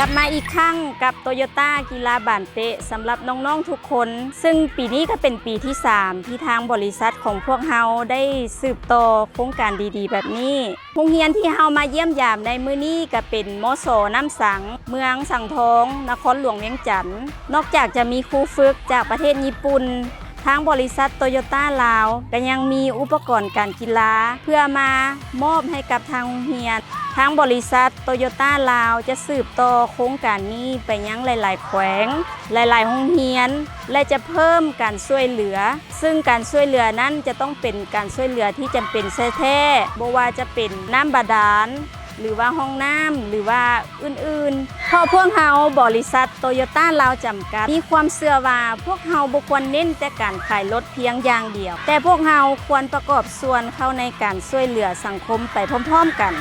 ลับมาอีกครั้งกับโตโยต้ากีฬาบ้านเตะสำหรับน้องๆทุกคนซึ่งปีนี้ก็เป็นปีที่3ที่ทางบริษัทของพวกเฮาได้สืบต่อโครงการดีๆแบบนี้โรงเรียนที่เฮามาเยี่ยมยามในมื้อนี้ก็เป็นมส.น้ำสังเมืองสังทองนครหลวงเวียงจันทน์นอกจากจะมีครูฝึกจากประเทศญี่ปุ่นทางบริษัทโตโยต้าลาวก็ยังมีอุปกรณ์การกีฬาเพื่อมามอบให้กับทางโรงเรียนทางบริษัทโตโยต้าลาวจะสืบต่อโครงการนี้ไปยังหลายๆแขวงหลายๆโรงเรียนและจะเพิ่มการช่วยเหลือซึ่งการช่วยเหลือนั้นจะต้องเป็นการช่วยเหลือที่จำเป็นแท้ๆบ่ว่าจะเป็นน้ำบาดาลหรือว่าห้องน้ำหรือว่าอื่นๆเพราะพวกเฮาบริษัทโตโยต้าลาวจำกัดมีความเชื่อว่าพวกเฮาบ่ควรเน้นแต่การขายรถเพียงอย่างเดียวแต่พวกเฮาควรประกอบส่วนเข้าในการช่วยเหลือสังคมไปพร้อมๆกัน